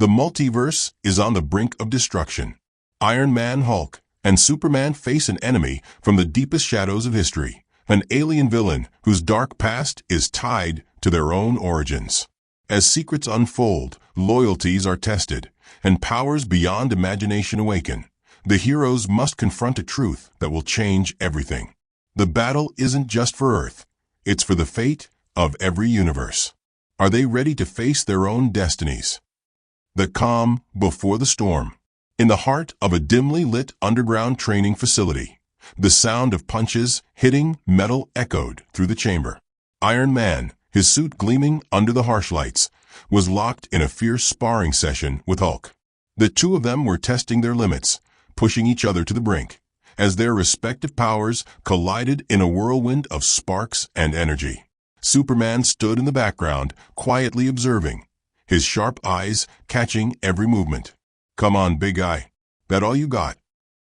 The multiverse is on the brink of destruction. Iron Man, Hulk, and Superman face an enemy from the deepest shadows of history, an alien villain whose dark past is tied to their own origins. As secrets unfold, loyalties are tested, and powers beyond imagination awaken. The heroes must confront a truth that will change everything. The battle isn't just for Earth. It's for the fate of every universe. Are they ready to face their own destinies? The calm before the storm. In the heart of a dimly lit underground training facility, the sound of punches hitting metal echoed through the chamber. Iron Man, his suit gleaming under the harsh lights, was locked in a fierce sparring session with Hulk. The two of them were testing their limits, pushing each other to the brink, as their respective powers collided in a whirlwind of sparks and energy. Superman stood in the background, quietly observing, his sharp eyes catching every movement. "Come on, big guy. That all you got?"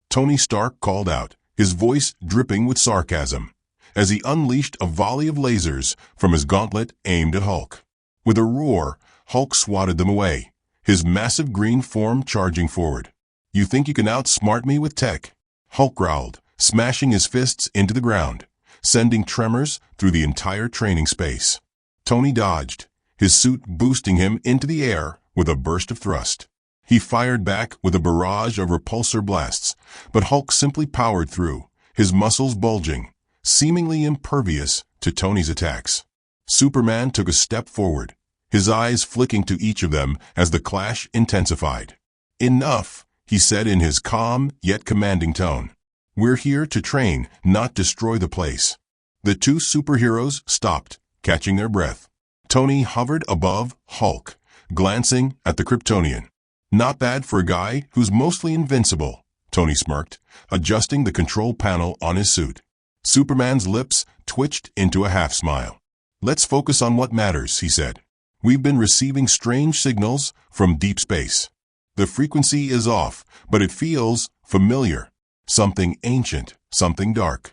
Tony Stark called out, his voice dripping with sarcasm, as he unleashed a volley of lasers from his gauntlet aimed at Hulk. With a roar, Hulk swatted them away, his massive green form charging forward. "You think you can outsmart me with tech?" Hulk growled, smashing his fists into the ground, sending tremors through the entire training space. Tony dodged, his suit boosting him into the air with a burst of thrust. He fired back with a barrage of repulsor blasts, but Hulk simply powered through, his muscles bulging, seemingly impervious to Tony's attacks. Superman took a step forward, his eyes flicking to each of them as the clash intensified. "Enough," he said in his calm yet commanding tone. "We're here to train, not destroy the place." The two superheroes stopped, catching their breath. Tony hovered above Hulk, glancing at the Kryptonian. "Not bad for a guy who's mostly invincible," Tony smirked, adjusting the control panel on his suit. Superman's lips twitched into a half-smile. "Let's focus on what matters," he said. "We've been receiving strange signals from deep space. The frequency is off, but it feels familiar. Something ancient, something dark."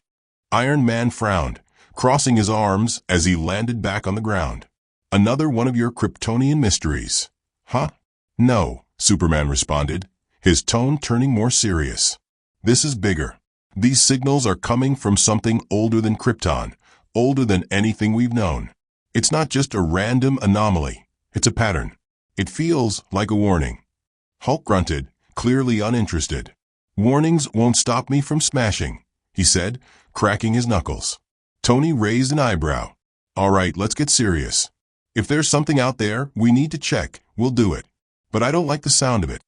Iron Man frowned, crossing his arms as he landed back on the ground. "Another one of your Kryptonian mysteries." "Huh? No," Superman responded, his tone turning more serious. "This is bigger. These signals are coming from something older than Krypton, older than anything we've known. It's not just a random anomaly. It's a pattern. It feels like a warning." Hulk grunted, clearly uninterested. "Warnings won't stop me from smashing," he said, cracking his knuckles. Tony raised an eyebrow. "All right, let's get serious. If there's something out there we need to check, we'll do it. But I don't like the sound of it."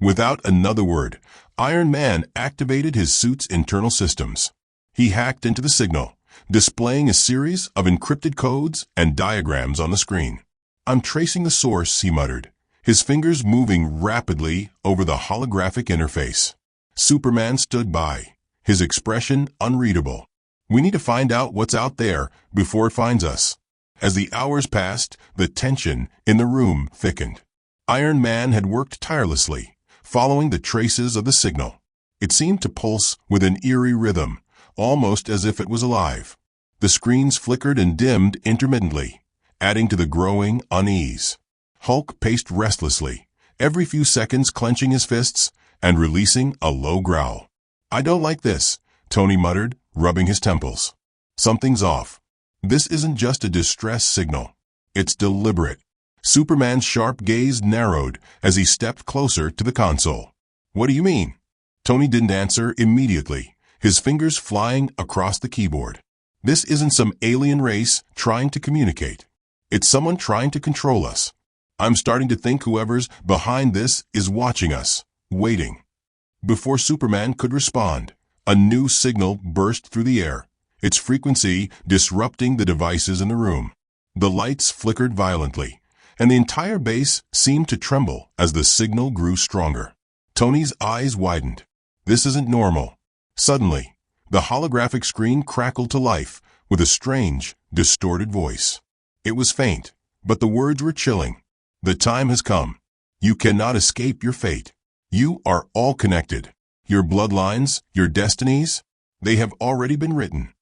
Without another word, Iron Man activated his suit's internal systems. He hacked into the signal, displaying a series of encrypted codes and diagrams on the screen. "I'm tracing the source," he muttered, his fingers moving rapidly over the holographic interface. Superman stood by, his expression unreadable. "We need to find out what's out there before it finds us." As the hours passed, the tension in the room thickened. Iron Man had worked tirelessly, following the traces of the signal. It seemed to pulse with an eerie rhythm, almost as if it was alive. The screens flickered and dimmed intermittently, adding to the growing unease. Hulk paced restlessly, every few seconds clenching his fists and releasing a low growl. "I don't like this," Tony muttered, rubbing his temples. "Something's off. This isn't just a distress signal. It's deliberate." Superman's sharp gaze narrowed as he stepped closer to the console. "What do you mean?" Tony didn't answer immediately, his fingers flying across the keyboard. "This isn't some alien race trying to communicate. It's someone trying to control us. I'm starting to think whoever's behind this is watching us, waiting." Before Superman could respond, a new signal burst through the air, its frequency disrupting the devices in the room. The lights flickered violently, and the entire base seemed to tremble as the signal grew stronger. Tony's eyes widened. This isn't normal. Suddenly, the holographic screen crackled to life with a strange, distorted voice. It was faint, but the words were chilling. "The time has come. You cannot escape your fate. You are all connected. Your bloodlines, your destinies, they have already been written."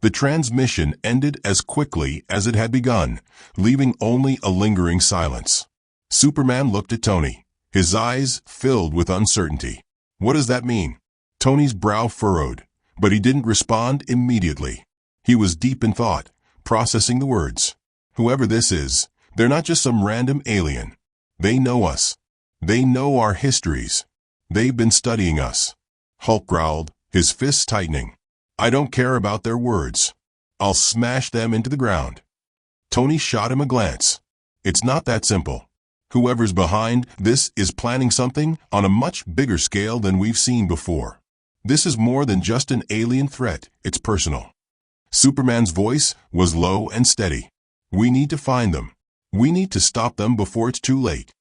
The transmission ended as quickly as it had begun, leaving only a lingering silence. Superman looked at Tony, his eyes filled with uncertainty. What does that mean? Tony's brow furrowed, but he didn't respond immediately. He was deep in thought, processing the words. Whoever this is, they're not just some random alien. They know us. They know our histories. They've been studying us. Hulk growled, his fists tightening. I don't care about their words. I'll smash them into the ground. Tony shot him a glance. It's not that simple. Whoever's behind this is planning something on a much bigger scale than we've seen before. This is more than just an alien threat, it's personal. Superman's voice was low and steady. We need to find them. We need to stop them before it's too late.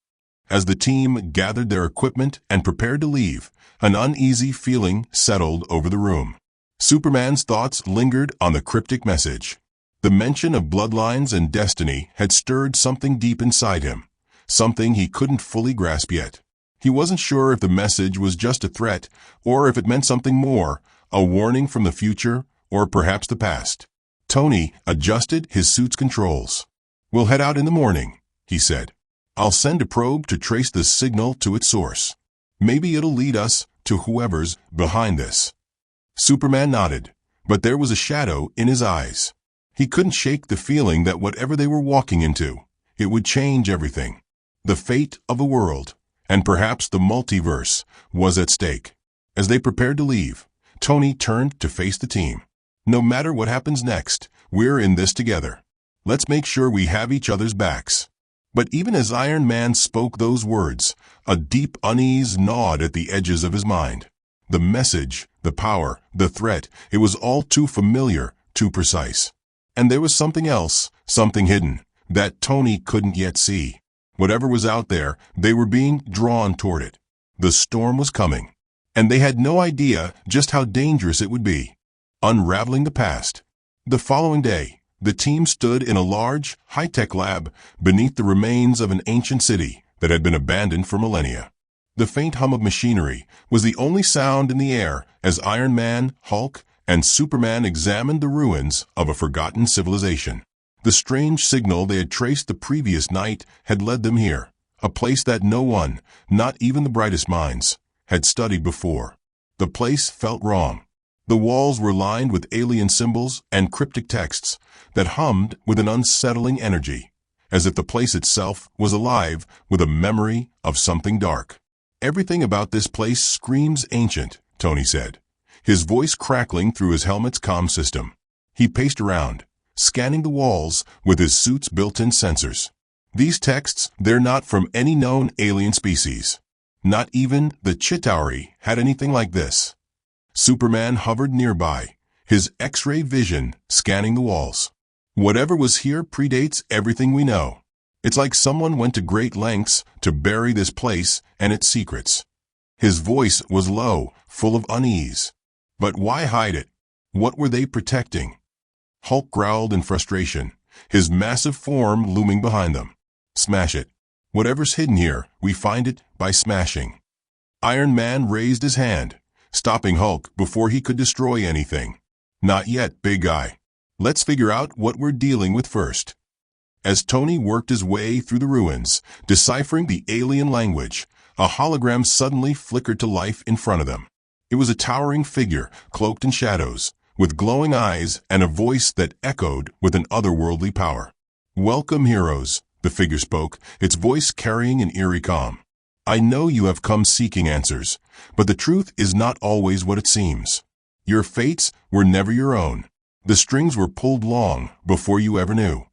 As the team gathered their equipment and prepared to leave, an uneasy feeling settled over the room. Superman's thoughts lingered on the cryptic message. The mention of bloodlines and destiny had stirred something deep inside him, something he couldn't fully grasp yet. He wasn't sure if the message was just a threat or if it meant something more, a warning from the future or perhaps the past. Tony adjusted his suit's controls. We'll head out in the morning, he said. I'll send a probe to trace the signal to its source. Maybe it'll lead us to whoever's behind this. Superman nodded, but there was a shadow in his eyes. He couldn't shake the feeling that whatever they were walking into, it would change everything. The fate of the world, and perhaps the multiverse, was at stake. As they prepared to leave, Tony turned to face the team. No matter what happens next, we're in this together. Let's make sure we have each other's backs. But even as Iron Man spoke those words, a deep unease gnawed at the edges of his mind. The message, the power, the threat, it was all too familiar, too precise. And there was something else, something hidden, that Tony couldn't yet see. Whatever was out there, they were being drawn toward it. The storm was coming, and they had no idea just how dangerous it would be. Unraveling the past. The following day, the team stood in a large, high-tech lab beneath the remains of an ancient city that had been abandoned for millennia. The faint hum of machinery was the only sound in the air as Iron Man, Hulk, and Superman examined the ruins of a forgotten civilization. The strange signal they had traced the previous night had led them here, a place that no one, not even the brightest minds, had studied before. The place felt wrong. The walls were lined with alien symbols and cryptic texts that hummed with an unsettling energy, as if the place itself was alive with a memory of something dark. Everything about this place screams ancient, Tony said, his voice crackling through his helmet's comm system. He paced around, scanning the walls with his suit's built-in sensors. These texts, they're not from any known alien species. Not even the Chitauri had anything like this. Superman hovered nearby, his X-ray vision scanning the walls. Whatever was here predates everything we know. It's like someone went to great lengths to bury this place and its secrets. His voice was low, full of unease. But why hide it? What were they protecting? Hulk growled in frustration, his massive form looming behind them. Smash it. Whatever's hidden here, we find it by smashing. Iron Man raised his hand, stopping Hulk before he could destroy anything. Not yet, big guy. Let's figure out what we're dealing with first. As Tony worked his way through the ruins, deciphering the alien language, a hologram suddenly flickered to life in front of them. It was a towering figure, cloaked in shadows, with glowing eyes and a voice that echoed with an otherworldly power. Welcome, heroes, the figure spoke, its voice carrying an eerie calm. I know you have come seeking answers, but the truth is not always what it seems. Your fates were never your own. The strings were pulled long before you ever knew.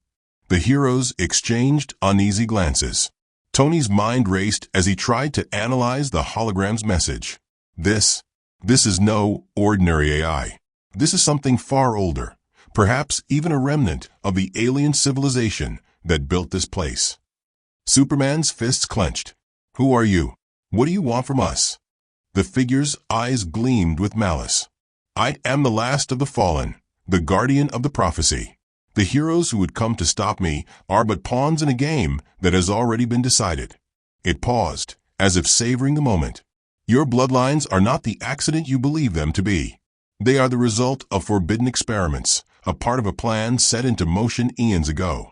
The heroes exchanged uneasy glances. Tony's mind raced as he tried to analyze the hologram's message. This is no ordinary AI. This is something far older, perhaps even a remnant of the alien civilization that built this place. Superman's fists clenched. Who are you? What do you want from us? The figure's eyes gleamed with malice. I am the last of the fallen, the guardian of the prophecy. The heroes who would come to stop me are but pawns in a game that has already been decided. It paused, as if savoring the moment. Your bloodlines are not the accident you believe them to be. They are the result of forbidden experiments, a part of a plan set into motion eons ago.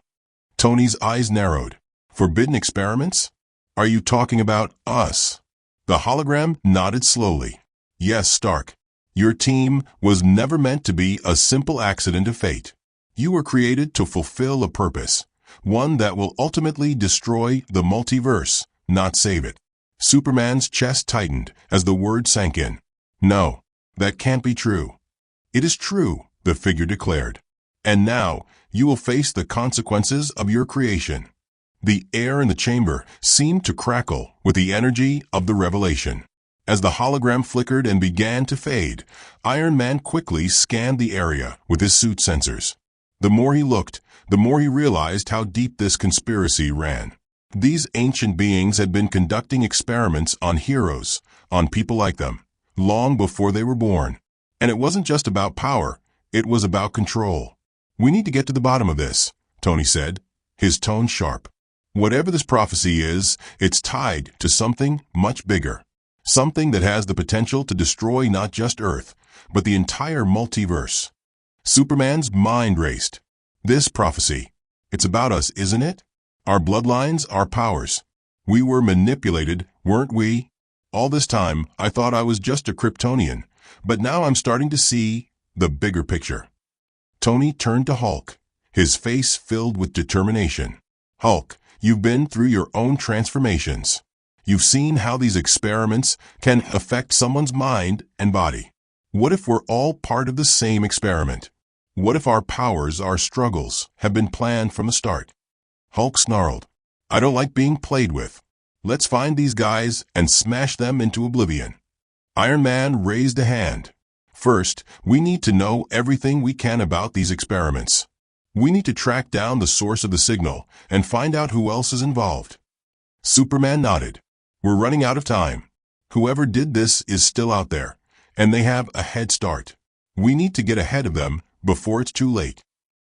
Tony's eyes narrowed. Forbidden experiments? Are you talking about us? The hologram nodded slowly. Yes, Stark. Your team was never meant to be a simple accident of fate. You were created to fulfill a purpose, one that will ultimately destroy the multiverse, not save it. Superman's chest tightened as the word sank in. No, that can't be true. It is true, the figure declared. And now, you will face the consequences of your creation. The air in the chamber seemed to crackle with the energy of the revelation. As the hologram flickered and began to fade, Iron Man quickly scanned the area with his suit sensors. The more he looked, the more he realized how deep this conspiracy ran. These ancient beings had been conducting experiments on heroes, on people like them, long before they were born. And it wasn't just about power, it was about control. We need to get to the bottom of this, Tony said, his tone sharp. Whatever this prophecy is, it's tied to something much bigger. Something that has the potential to destroy not just Earth, but the entire multiverse. Superman's mind raced. This prophecy, it's about us, isn't it? Our bloodlines, our powers. We were manipulated, weren't we? All this time, I thought I was just a Kryptonian, but now I'm starting to see the bigger picture. Tony turned to Hulk, his face filled with determination. Hulk, you've been through your own transformations. You've seen how these experiments can affect someone's mind and body. What if we're all part of the same experiment? What if our powers, our struggles, have been planned from the start? Hulk snarled. I don't like being played with. Let's find these guys and smash them into oblivion. Iron Man raised a hand. First, we need to know everything we can about these experiments. We need to track down the source of the signal and find out who else is involved. Superman nodded. We're running out of time. Whoever did this is still out there, and they have a head start. We need to get ahead of them before it's too late.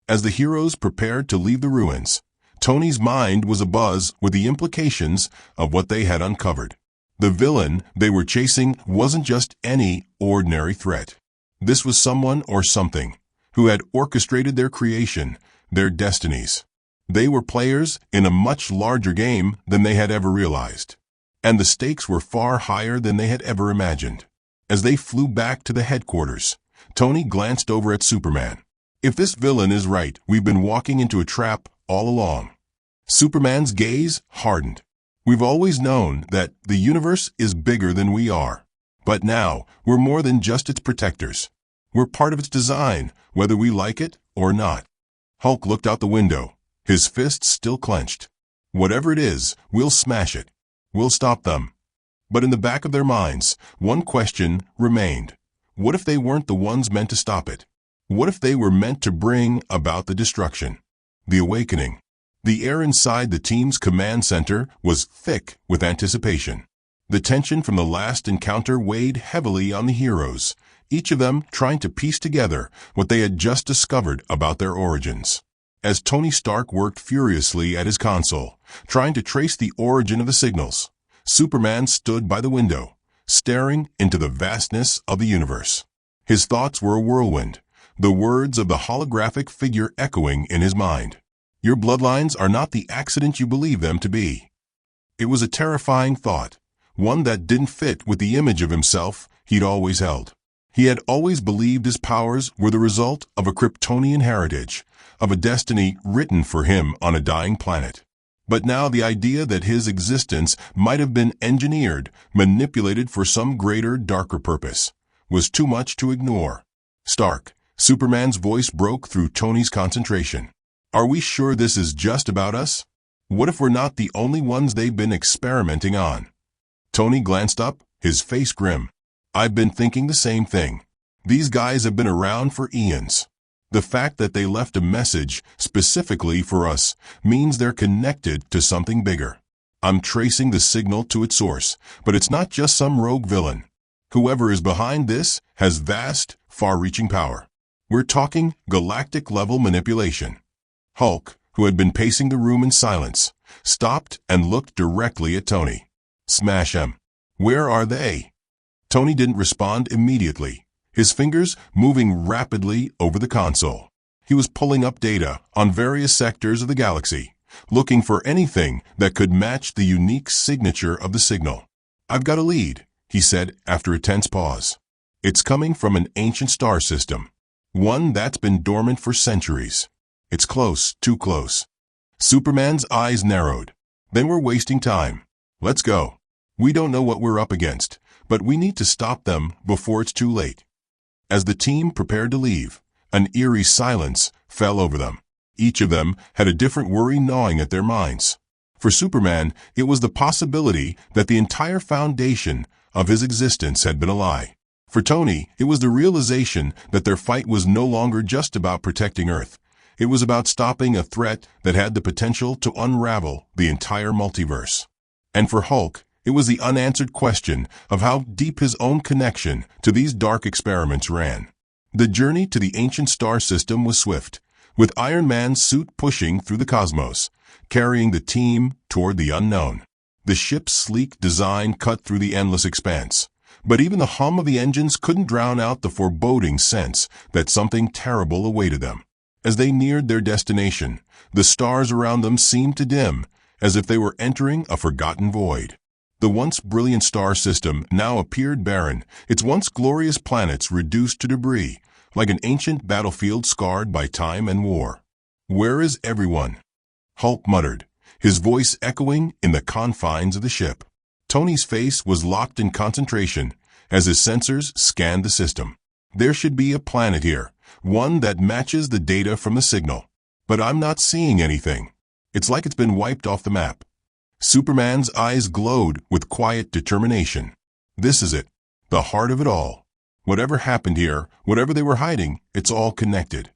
As the heroes prepared to leave the ruins, Tony's mind was abuzz with the implications of what they had uncovered. The villain they were chasing wasn't just any ordinary threat. This was someone or something who had orchestrated their creation, their destinies. They were players in a much larger game than they had ever realized. And the stakes were far higher than they had ever imagined. As they flew back to the headquarters, Tony glanced over at Superman. If this villain is right, we've been walking into a trap all along. Superman's gaze hardened. We've always known that the universe is bigger than we are. But now, we're more than just its protectors. We're part of its design, whether we like it or not. Hulk looked out the window, his fists still clenched. Whatever it is, we'll smash it. We'll stop them. But in the back of their minds, one question remained. What if they weren't the ones meant to stop it? What if they were meant to bring about the destruction? The awakening. The air inside the team's command center was thick with anticipation. The tension from the last encounter weighed heavily on the heroes, each of them trying to piece together what they had just discovered about their origins. As Tony Stark worked furiously at his console, trying to trace the origin of the signals, Superman stood by the window, staring into the vastness of the universe. His thoughts were a whirlwind, the words of the holographic figure echoing in his mind. Your bloodlines are not the accident you believe them to be. It was a terrifying thought, one that didn't fit with the image of himself he'd always held. He had always believed his powers were the result of a Kryptonian heritage, of a destiny written for him on a dying planet. But now the idea that his existence might have been engineered, manipulated for some greater, darker purpose, was too much to ignore. Stark, Superman's voice broke through Tony's concentration. Are we sure this is just about us? What if we're not the only ones they've been experimenting on? Tony glanced up, his face grim. I've been thinking the same thing. These guys have been around for eons. The fact that they left a message specifically for us means they're connected to something bigger. I'm tracing the signal to its source, but it's not just some rogue villain. Whoever is behind this has vast, far-reaching power. We're talking galactic-level manipulation. Hulk, who had been pacing the room in silence, stopped and looked directly at Tony. Smash 'em. Where are they? Tony didn't respond immediately, his fingers moving rapidly over the console. He was pulling up data on various sectors of the galaxy, looking for anything that could match the unique signature of the signal. "I've got a lead," he said after a tense pause. "It's coming from an ancient star system, one that's been dormant for centuries. It's close, too close." Superman's eyes narrowed. "Then we're wasting time. Let's go. We don't know what we're up against, but we need to stop them before it's too late." As the team prepared to leave, an eerie silence fell over them. Each of them had a different worry gnawing at their minds. For Superman, it was the possibility that the entire foundation of his existence had been a lie. For Tony, it was the realization that their fight was no longer just about protecting Earth. It was about stopping a threat that had the potential to unravel the entire multiverse. And for Hulk, it was the unanswered question of how deep his own connection to these dark experiments ran. The journey to the ancient star system was swift, with Iron Man's suit pushing through the cosmos, carrying the team toward the unknown. The ship's sleek design cut through the endless expanse, but even the hum of the engines couldn't drown out the foreboding sense that something terrible awaited them. As they neared their destination, the stars around them seemed to dim, as if they were entering a forgotten void. The once brilliant star system now appeared barren, its once glorious planets reduced to debris, like an ancient battlefield scarred by time and war. "Where is everyone?" Hulk muttered, his voice echoing in the confines of the ship. Tony's face was locked in concentration as his sensors scanned the system. "There should be a planet here, one that matches the data from the signal. But I'm not seeing anything. It's like it's been wiped off the map." Superman's eyes glowed with quiet determination. "This is it, the heart of it all. Whatever happened here, whatever they were hiding, it's all connected."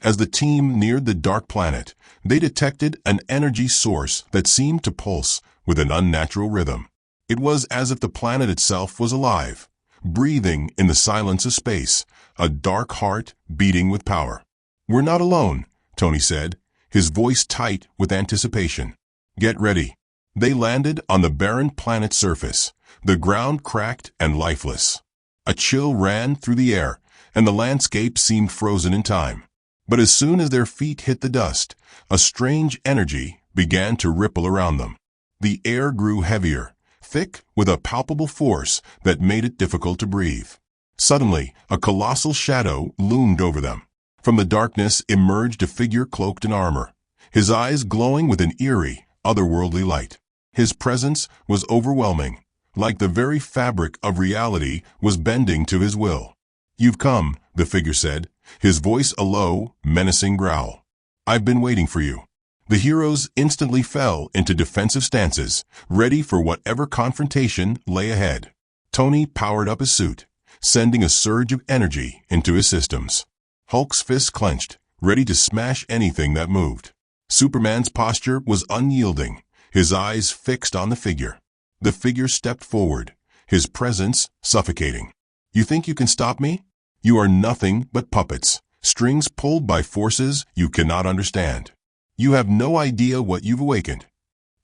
As the team neared the dark planet, they detected an energy source that seemed to pulse with an unnatural rhythm. It was as if the planet itself was alive, breathing in the silence of space, a dark heart beating with power. "We're not alone," Tony said, his voice tight with anticipation. "Get ready." They landed on the barren planet's surface, the ground cracked and lifeless. A chill ran through the air, and the landscape seemed frozen in time. But as soon as their feet hit the dust, a strange energy began to ripple around them. The air grew heavier, thick with a palpable force that made it difficult to breathe. Suddenly, a colossal shadow loomed over them. From the darkness emerged a figure cloaked in armor, his eyes glowing with an eerie, otherworldly light. His presence was overwhelming, like the very fabric of reality was bending to his will. "You've come," the figure said, his voice a low, menacing growl. "I've been waiting for you." The heroes instantly fell into defensive stances, ready for whatever confrontation lay ahead. Tony powered up his suit, sending a surge of energy into his systems. Hulk's fists clenched, ready to smash anything that moved. Superman's posture was unyielding, his eyes fixed on the figure. The figure stepped forward, his presence suffocating. "You think you can stop me? You are nothing but puppets, strings pulled by forces you cannot understand. You have no idea what you've awakened."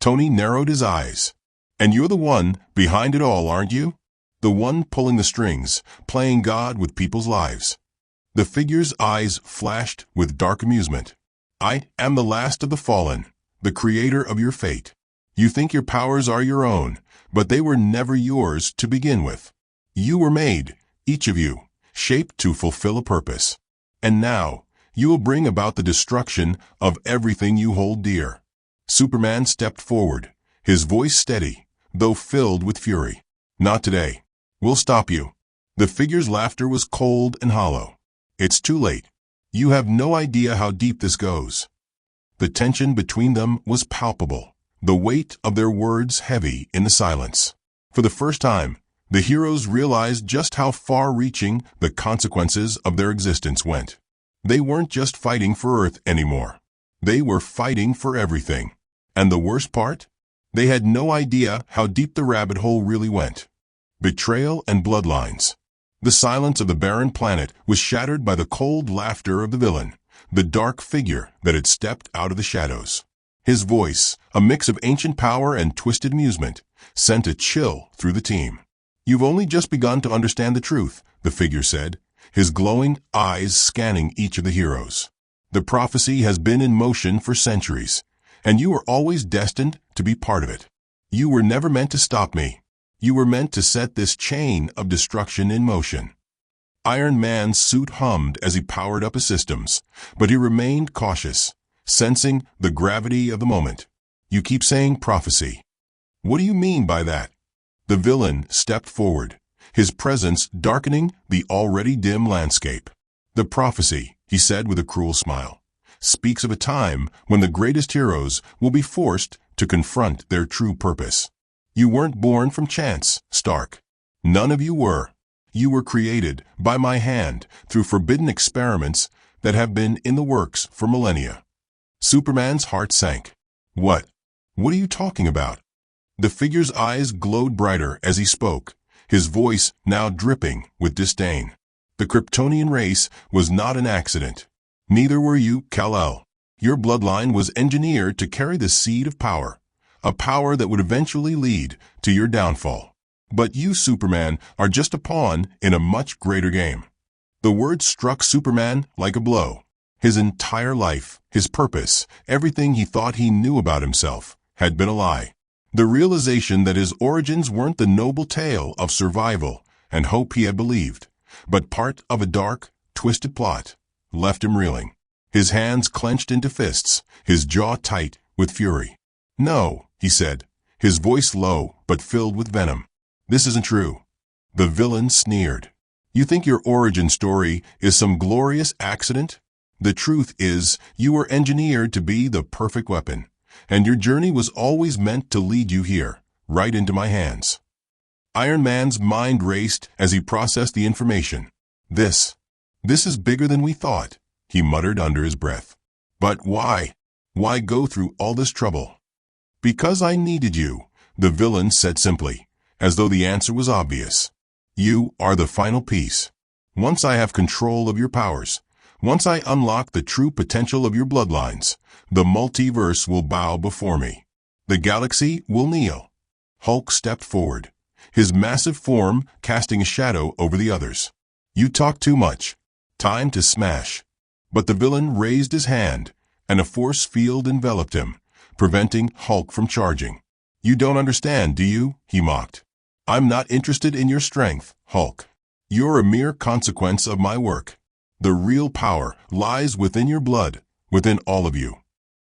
Tony narrowed his eyes. "And you're the one behind it all, aren't you? The one pulling the strings, playing God with people's lives." The figure's eyes flashed with dark amusement. "I am the last of the fallen, the creator of your fate. You think your powers are your own, but they were never yours to begin with. You were made, each of you, shaped to fulfill a purpose. And now, you will bring about the destruction of everything you hold dear." Superman stepped forward, his voice steady, though filled with fury. "Not today. We'll stop you." The figure's laughter was cold and hollow. "It's too late. You have no idea how deep this goes." The tension between them was palpable, the weight of their words heavy in the silence. For the first time, the heroes realized just how far-reaching the consequences of their existence went. They weren't just fighting for Earth anymore. They were fighting for everything. And the worst part? They had no idea how deep the rabbit hole really went. Betrayal and bloodlines. The silence of the barren planet was shattered by the cold laughter of the villain, the dark figure that had stepped out of the shadows. His voice, a mix of ancient power and twisted amusement, sent a chill through the team. "You've only just begun to understand the truth," the figure said, his glowing eyes scanning each of the heroes. "The prophecy has been in motion for centuries, and you were always destined to be part of it. You were never meant to stop me. You were meant to set this chain of destruction in motion." Iron Man's suit hummed as he powered up his systems, but he remained cautious, sensing the gravity of the moment. "You keep saying prophecy. What do you mean by that?" The villain stepped forward, his presence darkening the already dim landscape. "The prophecy," he said with a cruel smile, "speaks of a time when the greatest heroes will be forced to confront their true purpose. You weren't born from chance, Stark. None of you were. You were created by my hand through forbidden experiments that have been in the works for millennia." Superman's heart sank. What are you talking about?" The figure's eyes glowed brighter as he spoke, his voice now dripping with disdain. "The Kryptonian race was not an accident. Neither were you, Kal-El. Your bloodline was engineered to carry the seed of power, a power that would eventually lead to your downfall. But you, Superman, are just a pawn in a much greater game." The words struck Superman like a blow. His entire life, his purpose, everything he thought he knew about himself, had been a lie. The realization that his origins weren't the noble tale of survival and hope he had believed, but part of a dark, twisted plot, left him reeling. His hands clenched into fists, his jaw tight with fury. "No," he said, his voice low but filled with venom. "This isn't true." The villain sneered. "You think your origin story is some glorious accident? The truth is, you were engineered to be the perfect weapon, and your journey was always meant to lead you here, right into my hands." Iron Man's mind raced as he processed the information. This is bigger than we thought," he muttered under his breath. "But why? Why go through all this trouble?" "Because I needed you," the villain said simply, as though the answer was obvious. "You are the final piece. Once I have control of your powers, once I unlock the true potential of your bloodlines, the multiverse will bow before me. The galaxy will kneel." Hulk stepped forward, his massive form casting a shadow over the others. "You talk too much. Time to smash." But the villain raised his hand, and a force field enveloped him, preventing Hulk from charging. "You don't understand, do you?" he mocked. "I'm not interested in your strength, Hulk. You're a mere consequence of my work. The real power lies within your blood, within all of you."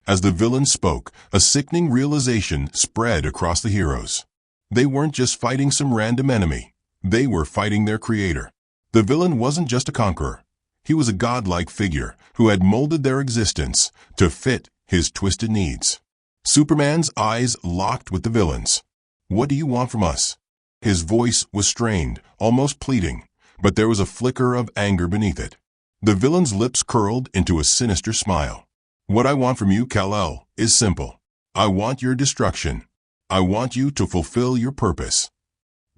As the villain spoke, a sickening realization spread across the heroes. They weren't just fighting some random enemy. They were fighting their creator. The villain wasn't just a conqueror. He was a godlike figure who had molded their existence to fit his twisted needs. Superman's eyes locked with the villain's. "What do you want from us?" His voice was strained, almost pleading, but there was a flicker of anger beneath it. The villain's lips curled into a sinister smile. "What I want from you, Kal-El, is simple. I want your destruction. I want you to fulfill your purpose."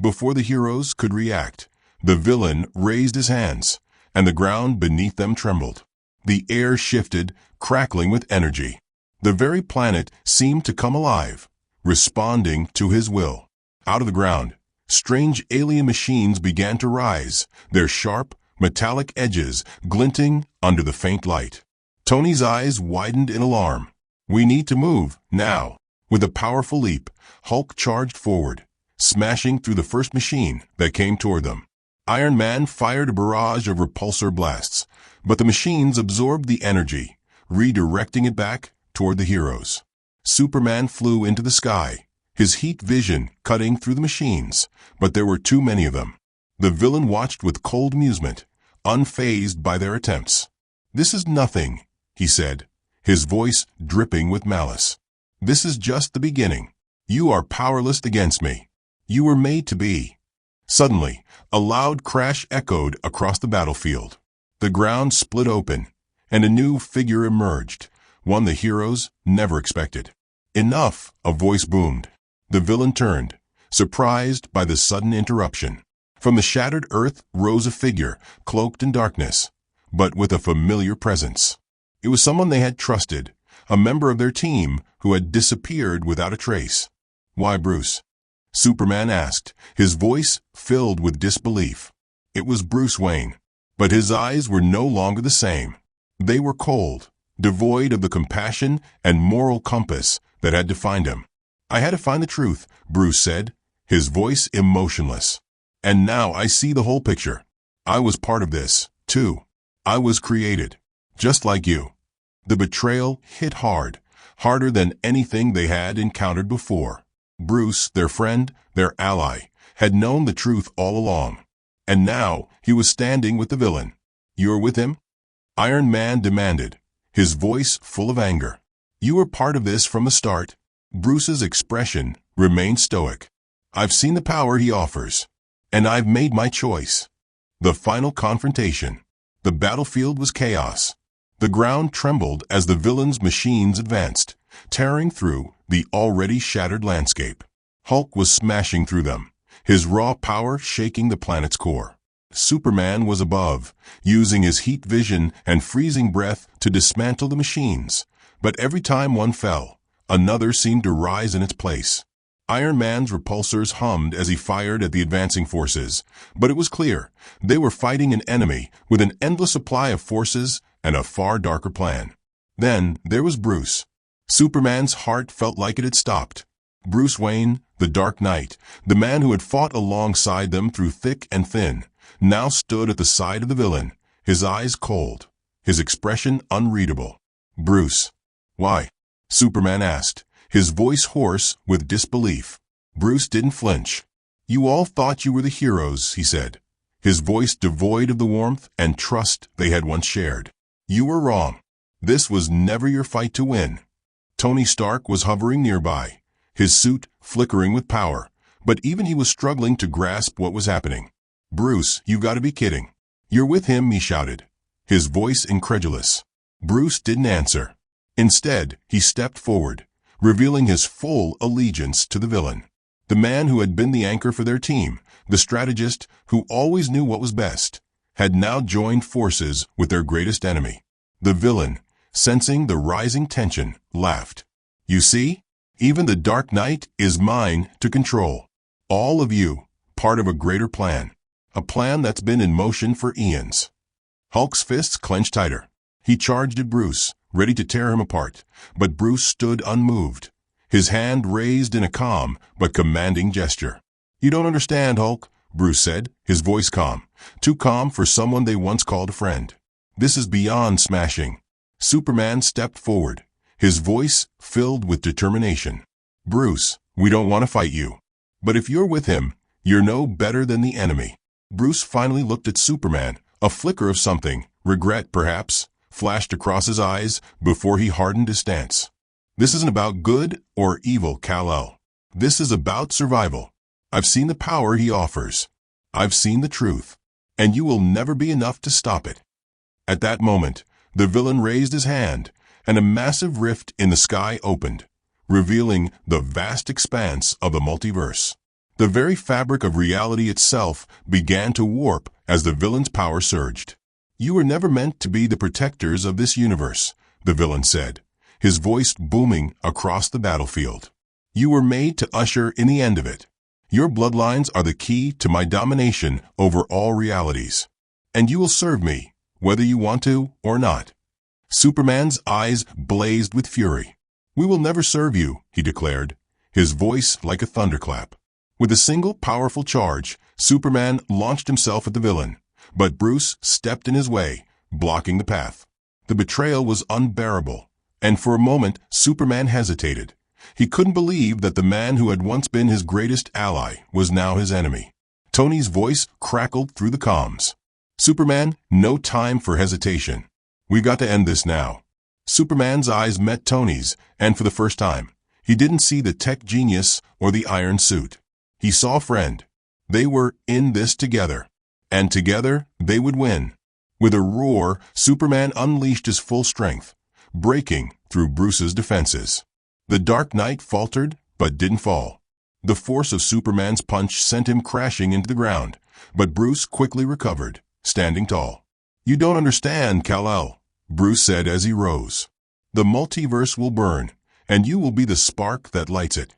Before the heroes could react, the villain raised his hands, and the ground beneath them trembled. The air shifted, crackling with energy. The very planet seemed to come alive, responding to his will. Out of the ground, strange alien machines began to rise, their sharp, metallic edges glinting under the faint light. Tony's eyes widened in alarm. "We need to move, now." With a powerful leap, Hulk charged forward, smashing through the first machine that came toward them. Iron Man fired a barrage of repulsor blasts, but the machines absorbed the energy, redirecting it back toward the heroes. Superman flew into the sky, his heat vision cutting through the machines, but there were too many of them. The villain watched with cold amusement, unfazed by their attempts. "This is nothing," he said, his voice dripping with malice. "This is just the beginning. You are powerless against me. You were made to be." Suddenly, a loud crash echoed across the battlefield. The ground split open, and a new figure emerged, one the heroes never expected. "Enough!" a voice boomed. The villain turned, surprised by the sudden interruption. From the shattered earth rose a figure, cloaked in darkness, but with a familiar presence. It was someone they had trusted, a member of their team who had disappeared without a trace. "Why, Bruce?" Superman asked, his voice filled with disbelief. It was Bruce Wayne, but his eyes were no longer the same. They were cold, devoid of the compassion and moral compass that had defined him. "I had to find the truth," Bruce said, his voice emotionless. "And now I see the whole picture. I was part of this, too. I was created, just like you." The betrayal hit hard, harder than anything they had encountered before. Bruce, their friend, their ally, had known the truth all along. And now he was standing with the villain. "You're with him?" Iron Man demanded, his voice full of anger. "You were part of this from the start." Bruce's expression remained stoic. "I've seen the power he offers, and I've made my choice." The final confrontation. The battlefield was chaos. The ground trembled as the villain's machines advanced, tearing through the already shattered landscape. Hulk was smashing through them, his raw power shaking the planet's core. Superman was above, using his heat vision and freezing breath to dismantle the machines. But every time one fell, another seemed to rise in its place. Iron Man's repulsors hummed as he fired at the advancing forces, but it was clear they were fighting an enemy with an endless supply of forces and a far darker plan. Then there was Bruce. Superman's heart felt like it had stopped. Bruce Wayne, the Dark Knight, the man who had fought alongside them through thick and thin, now stood at the side of the villain, his eyes cold, his expression unreadable. "Bruce." "Why?" Superman asked, his voice hoarse with disbelief. Bruce didn't flinch. "You all thought you were the heroes," he said, his voice devoid of the warmth and trust they had once shared. "You were wrong. This was never your fight to win." Tony Stark was hovering nearby, his suit flickering with power, but even he was struggling to grasp what was happening. "Bruce, you've got to be kidding." "You're with him," he shouted, his voice incredulous. Bruce didn't answer. Instead, he stepped forward, revealing his full allegiance to the villain. The man who had been the anchor for their team, the strategist who always knew what was best, had now joined forces with their greatest enemy. The villain, sensing the rising tension, laughed. "You see? Even the Dark Knight is mine to control. All of you, part of a greater plan. A plan that's been in motion for eons." Hulk's fists clenched tighter. He charged at Bruce, ready to tear him apart, but Bruce stood unmoved, his hand raised in a calm but commanding gesture. "You don't understand, Hulk," Bruce said, his voice calm, too calm for someone they once called a friend. "This is beyond smashing." Superman stepped forward, his voice filled with determination. "Bruce, we don't want to fight you. But if you're with him, you're no better than the enemy." Bruce finally looked at Superman, a flicker of something, regret perhaps, flashed across his eyes before he hardened his stance. "This isn't about good or evil, Kal-El. This is about survival. I've seen the power he offers. I've seen the truth. And you will never be enough to stop it." At that moment, the villain raised his hand, and a massive rift in the sky opened, revealing the vast expanse of the multiverse. The very fabric of reality itself began to warp as the villain's power surged. "You were never meant to be the protectors of this universe," the villain said, his voice booming across the battlefield. "You were made to usher in the end of it. Your bloodlines are the key to my domination over all realities. And you will serve me, whether you want to or not." Superman's eyes blazed with fury. "We will never serve you," he declared, his voice like a thunderclap. With a single powerful charge, Superman launched himself at the villain, but Bruce stepped in his way, blocking the path. The betrayal was unbearable, and for a moment Superman hesitated. He couldn't believe that the man who had once been his greatest ally was now his enemy. Tony's voice crackled through the comms. "Superman, no time for hesitation. We've got to end this now." Superman's eyes met Tony's, and for the first time, he didn't see the tech genius or the iron suit. He saw a friend. They were in this together, and together they would win. With a roar, Superman unleashed his full strength, breaking through Bruce's defenses. The Dark Knight faltered, but didn't fall. The force of Superman's punch sent him crashing into the ground, but Bruce quickly recovered, standing tall. "You don't understand, Kal-El," Bruce said as he rose. "The multiverse will burn, and you will be the spark that lights it."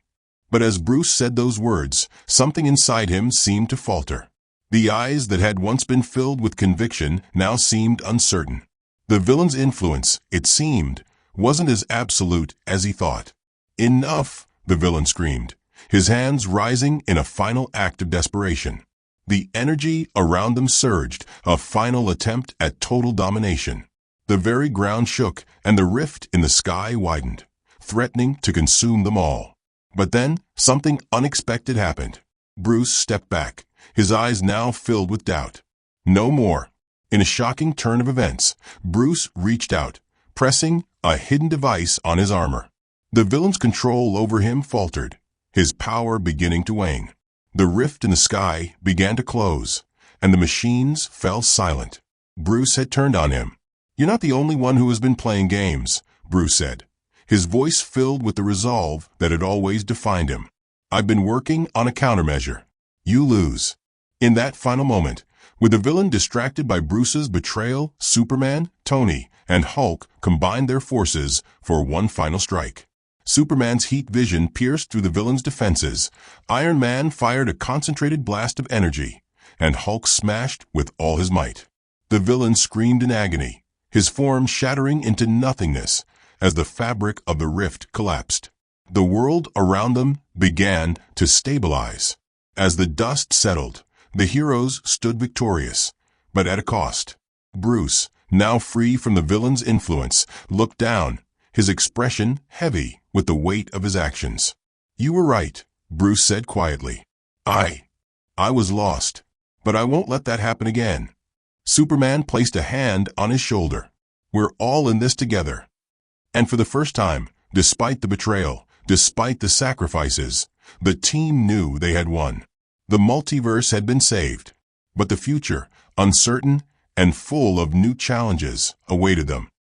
But as Bruce said those words, something inside him seemed to falter. The eyes that had once been filled with conviction now seemed uncertain. The villain's influence, it seemed, wasn't as absolute as he thought. "Enough!" the villain screamed, his hands rising in a final act of desperation. The energy around them surged, a final attempt at total domination. The very ground shook, and the rift in the sky widened, threatening to consume them all. But then, something unexpected happened. Bruce stepped back, his eyes now filled with doubt. No more. In a shocking turn of events, Bruce reached out, pressing a hidden device on his armor. The villain's control over him faltered, his power beginning to wane. The rift in the sky began to close, and the machines fell silent. Bruce had turned on him. "You're not the only one who has been playing games," Bruce said, his voice filled with the resolve that had always defined him. "I've been working on a countermeasure. You lose." In that final moment, with the villain distracted by Bruce's betrayal, Superman, Tony, and Hulk combined their forces for one final strike. Superman's heat vision pierced through the villain's defenses, Iron Man fired a concentrated blast of energy, and Hulk smashed with all his might. The villain screamed in agony, his form shattering into nothingness as the fabric of the rift collapsed. The world around them began to stabilize. As the dust settled, the heroes stood victorious, but at a cost. Bruce, now free from the villain's influence, looked down, his expression heavy with the weight of his actions. "You were right," Bruce said quietly. I was lost, but I won't let that happen again." Superman placed a hand on his shoulder. "We're all in this together." And for the first time, despite the betrayal, despite the sacrifices, the team knew they had won. The multiverse had been saved, but the future, uncertain and full of new challenges, awaited them.